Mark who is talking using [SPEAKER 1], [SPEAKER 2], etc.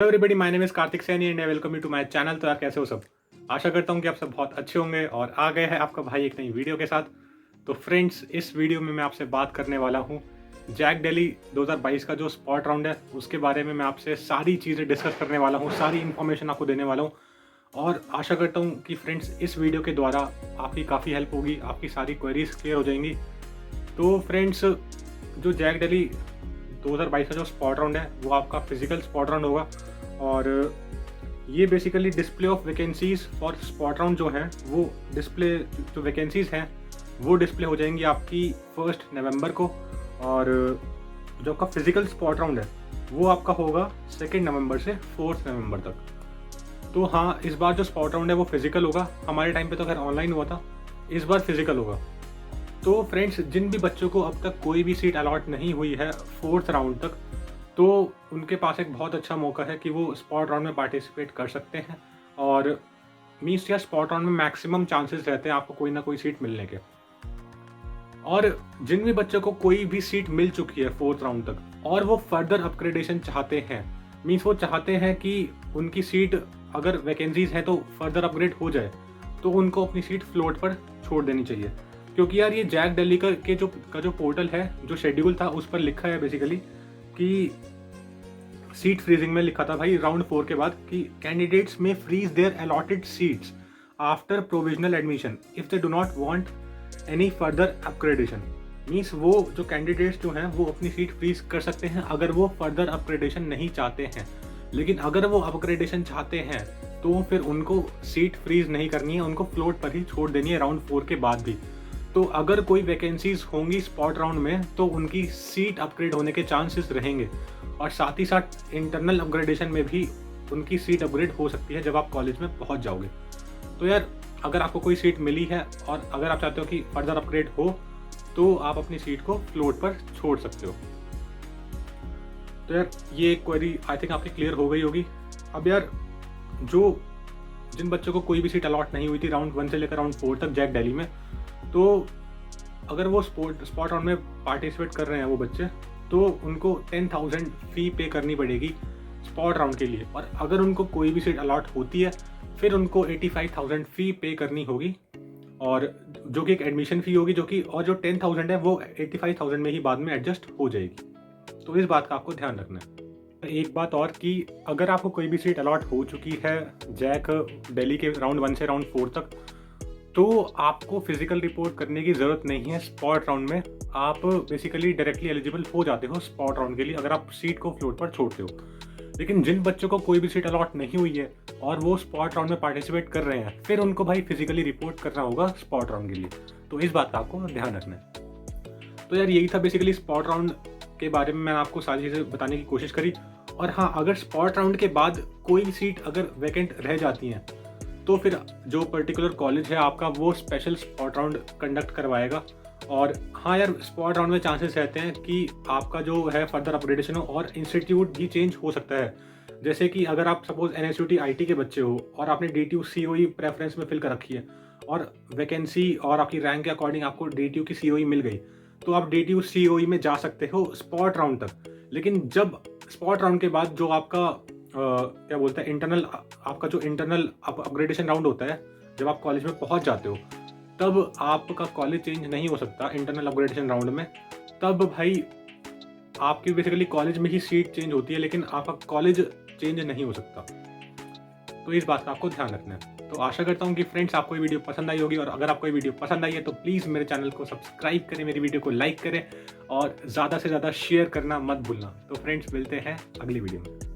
[SPEAKER 1] Hello everybody, my name is Kartik Saini and I welcome you to my channel. तो यार कैसे हो सब? आशा करता हूँ कि आप सब बहुत अच्छे होंगे और आ गए हैं आपका भाई एक नई वीडियो के साथ। तो फ्रेंड्स, इस वीडियो में मैं आपसे बात करने वाला हूँ जैक दिल्ली 2022 का जो स्पॉट राउंड है उसके बारे में मैं आपसे सारी चीज़ें डिस्कस करने वाला हूँ, सारी इन्फॉर्मेशन आपको देने वाला हूँ। और आशा करता हूँ कि फ्रेंड्स इस वीडियो के द्वारा आपकी काफ़ी हेल्प होगी, आपकी सारी क्वेरीज क्लियर हो जाएंगी। तो फ्रेंड्स, जो जैक दिल्ली 2022 का जो स्पॉट राउंड है वो आपका फिजिकल स्पॉट राउंड होगा और ये बेसिकली डिस्प्ले ऑफ वैकेंसीज और स्पॉट राउंड जो है वो डिस्प्ले जो वैकेंसीज हैं वो डिस्प्ले हो जाएंगी आपकी 1 नवंबर को। और जो आपका फिजिकल स्पॉट राउंड है वो आपका होगा 2 नवंबर से 4 नवंबर तक। तो हाँ, इस बार जो स्पॉट राउंड है वो फिजिकल होगा। हमारे टाइम पे तो खैर ऑनलाइन हुआ था, इस बार फिजिकल होगा। तो फ्रेंड्स, जिन भी बच्चों को अब तक कोई भी सीट अलॉट नहीं हुई है 4th राउंड तक, तो उनके पास एक बहुत अच्छा मौका है कि वो स्पॉट राउंड में पार्टिसिपेट कर सकते हैं। और मीन्स या स्पॉट राउंड में मैक्सिमम चांसेस रहते हैं आपको कोई ना कोई सीट मिलने के। और जिन भी बच्चों को कोई भी सीट मिल चुकी है 4th राउंड तक और वो फर्दर अपग्रेडेशन चाहते हैं, मीन्स वो चाहते हैं कि उनकी सीट अगर वैकेंसीज हैं तो फर्दर अपग्रेड हो जाए, तो उनको अपनी सीट फ्लोट पर छोड़ देनी चाहिए। क्योंकि यार ये जैक दिल्ली का जो पोर्टल है, जो शेड्यूल था उस पर लिखा है बेसिकली कि सीट फ्रीजिंग में लिखा था भाई राउंड 4 के बाद कि कैंडिडेट्स में freeze their allotted seats after provisional admission if they do not want any further upgradation. Means वो जो कैंडिडेट्स जो हैं वो अपनी सीट फ्रीज कर सकते हैं अगर वो फर्दर अपग्रेडेशन नहीं चाहते हैं। लेकिन अगर वो अपग्रेडेशन चाहते हैं तो फिर उनको सीट फ्रीज नहीं करनी है, उनको फ्लोट पर ही छोड़ देनी है राउंड 4 के बाद भी। तो अगर कोई वैकेंसीज होंगी स्पॉट राउंड में तो उनकी सीट अपग्रेड होने के चांसेस रहेंगे और साथ ही साथ इंटरनल अपग्रेडेशन में भी उनकी सीट अपग्रेड हो सकती है जब आप कॉलेज में पहुंच जाओगे। तो यार, अगर आपको कोई सीट मिली है और अगर आप चाहते हो कि फर्दर अपग्रेड हो तो आप अपनी सीट को फ्लोट पर छोड़ सकते हो। तो यार, ये क्वेरी आई थिंक आपकी क्लियर हो गई होगी। अब यार, जिन बच्चों को कोई भी सीट अलॉट नहीं हुई थी राउंड 1 से लेकर राउंड 4 तक जैक दिल्ली में, तो अगर वो स्पॉट राउंड में पार्टिसिपेट कर रहे हैं वो बच्चे, तो उनको 10,000 फी पे करनी पड़ेगी स्पॉट राउंड के लिए। और अगर उनको कोई भी सीट अलॉट होती है फिर उनको 85,000 फी पे करनी होगी, और जो कि एक एडमिशन फ़ी होगी, और जो 10,000 है वो 85,000 में ही बाद में एडजस्ट हो जाएगी। तो इस बात का आपको ध्यान रखना है। एक बात और कि अगर आपको कोई भी सीट अलॉट हो चुकी है जैक दिल्ली के राउंड 1 से राउंड 4 तक, तो आपको फिजिकल रिपोर्ट करने की ज़रूरत नहीं है स्पॉट राउंड में। आप बेसिकली डायरेक्टली एलिजिबल हो जाते हो स्पॉट राउंड के लिए अगर आप सीट को फ्लोट पर छोड़ते हो। लेकिन जिन बच्चों को कोई भी सीट अलॉट नहीं हुई है और वो स्पॉट राउंड में पार्टिसिपेट कर रहे हैं, फिर उनको भाई फिजिकली रिपोर्ट करना होगा स्पॉट राउंड के लिए। तो इस बात का आपको ध्यान रखना है। तो यार, यही था बेसिकली स्पॉट राउंड के बारे में। मैंने आपको सारी चीज़ें बताने की कोशिश करी। और हाँ, अगर स्पॉट राउंड के बाद कोई सीट अगर वैकेंट रह जाती हैं तो फिर जो पर्टिकुलर कॉलेज है आपका वो स्पेशल स्पॉट राउंड कंडक्ट करवाएगा। और हाँ यार, स्पॉट राउंड में चांसेस रहते हैं कि आपका जो है फर्दर अपग्रेडेशन हो और इंस्टीट्यूट भी चेंज हो सकता है। जैसे कि अगर आप सपोज NSUT IT के बच्चे हो और आपने DTU COE प्रेफरेंस में फिल कर रखी है और वैकेंसी और आपकी रैंक के अकॉर्डिंग आपको DTU की COE मिल गई, तो आप DTU COE में जा सकते हो स्पॉट राउंड तक। लेकिन जब स्पॉट राउंड के बाद जो आपका क्या बोलते हैं आपका जो इंटरनल अपग्रेडेशन राउंड होता है, जब आप कॉलेज में पहुंच जाते हो, तब आपका कॉलेज चेंज नहीं हो सकता इंटरनल अपग्रेडेशन राउंड में। तब भाई आपकी बेसिकली कॉलेज में ही सीट चेंज होती है, लेकिन आपका कॉलेज चेंज नहीं हो सकता। तो इस बात का आपको ध्यान रखना है। तो आशा करता हूँ कि फ्रेंड्स आपको ये वीडियो पसंद आई होगी, और अगर आपको ये वीडियो पसंद आई है तो प्लीज़ मेरे चैनल को सब्सक्राइब करें, मेरी वीडियो को लाइक करें और ज़्यादा से ज़्यादा शेयर करना मत भूलना। तो फ्रेंड्स, मिलते हैं अगली वीडियो में।